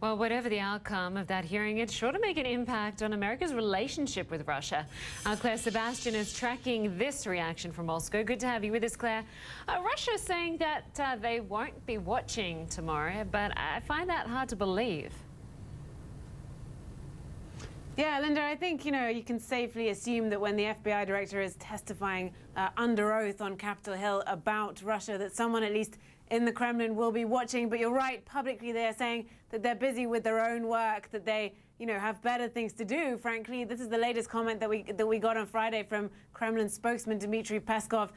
Well, whatever the outcome of that hearing, it's sure to make an impact on America's relationship with Russia. Clare Sebastian is tracking this reaction from Moscow. Good to have you with us, Claire. Russia is saying that they won't be watching tomorrow, but I find that hard to believe. Yeah, Lynda, I think, you can safely assume that when the FBI director is testifying under oath on Capitol Hill about Russia, that someone at least in the Kremlin will be watching. But you're right, publicly they're saying that they're busy with their own work, that they, have better things to do, frankly. This is the latest comment that we got on Friday from Kremlin spokesman Dmitry Peskov,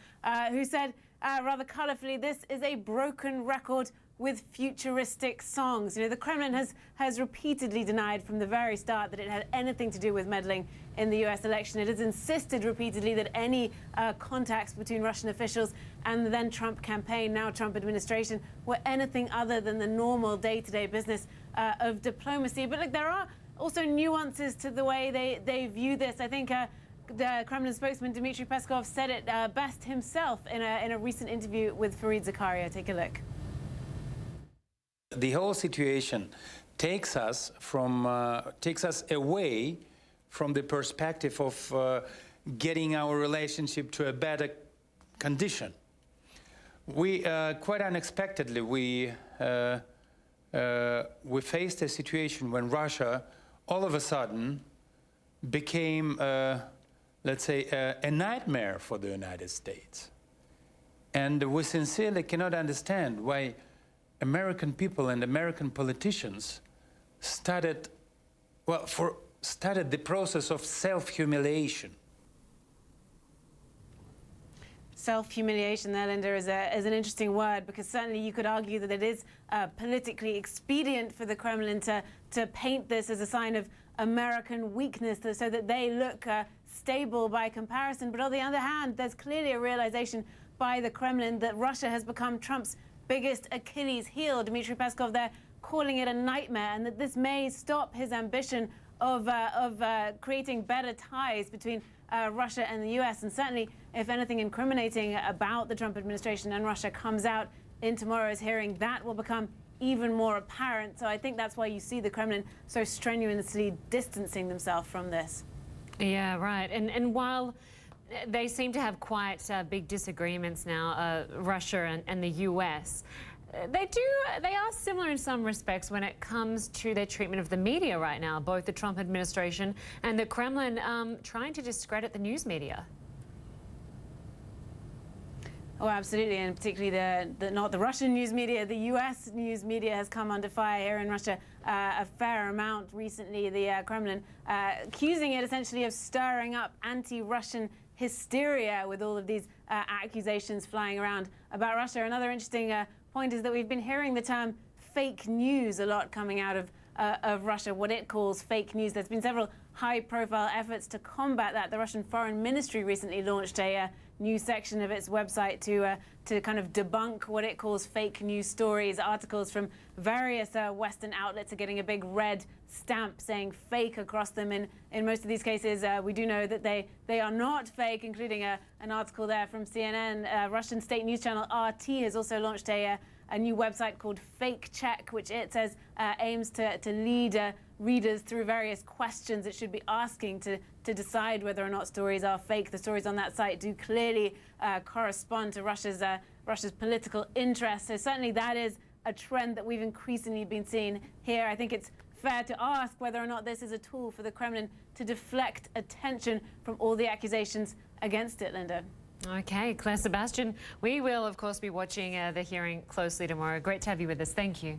who said rather colourfully, this is a broken record with futuristic songs. The Kremlin has repeatedly denied from the very start that it had anything to do with meddling in the US election. It has insisted repeatedly that any contacts between Russian officials and the then Trump campaign, now Trump administration, were anything other than the normal day-to-day business of diplomacy. But look, there are also nuances to the way they view this. I think the Kremlin spokesman Dmitry Peskov said it best himself in a recent interview with Fareed Zakaria. Take a look. The whole situation takes us away from the perspective of getting our relationship to a better condition. We quite unexpectedly we faced a situation when Russia all of a sudden became, let's say, a nightmare for the United States, and we sincerely cannot understand why American people and American politicians started the process of self-humiliation. Self-humiliation there, Lynda, is an interesting word, because certainly you could argue that it is politically expedient for the Kremlin to paint this as a sign of American weakness so that they look stable by comparison. But on the other hand, there's clearly a realization by the Kremlin that Russia has become Trump's biggest Achilles heel. Dmitry Peskov there calling it a nightmare, and that this may stop his ambition of creating better ties between Russia and the US. And certainly, if anything incriminating about the Trump administration and Russia comes out in tomorrow's hearing, that will become even more apparent. So I think that's why you see the Kremlin so strenuously distancing themselves from this. Yeah, right. And while they seem to have quite big disagreements now, Russia and the US. They are similar in some respects when it comes to their treatment of the media right now, both the Trump administration and the Kremlin trying to discredit the news media. Oh, absolutely, and particularly not the Russian news media, the US news media has come under fire here in Russia a fair amount recently. The Kremlin accusing it essentially of stirring up anti-Russian hysteria with all of these accusations flying around about Russia. Another interesting point is that we've been hearing the term fake news a lot coming out of Russia, what it calls fake news. There's been several high-profile efforts to combat that. The Russian Foreign Ministry recently launched a new section of its website to kind of debunk what it calls fake news stories. Articles from various Western outlets are getting a big red stamp saying fake across them. In most of these cases, we do know that they are not fake, including an article there from CNN. Russian state news channel RT has also launched a new website called Fake Check, which it says aims to lead readers through various questions it should be asking to decide whether or not stories are fake. The stories on that site do clearly correspond to Russia's political interests. So certainly that is a trend that we've increasingly been seeing here. I think it's fair to ask whether or not this is a tool for the Kremlin to deflect attention from all the accusations against it, Lynda. Okay, Clare Sebastian, we will, of course, be watching the hearing closely tomorrow. Great to have you with us. Thank you.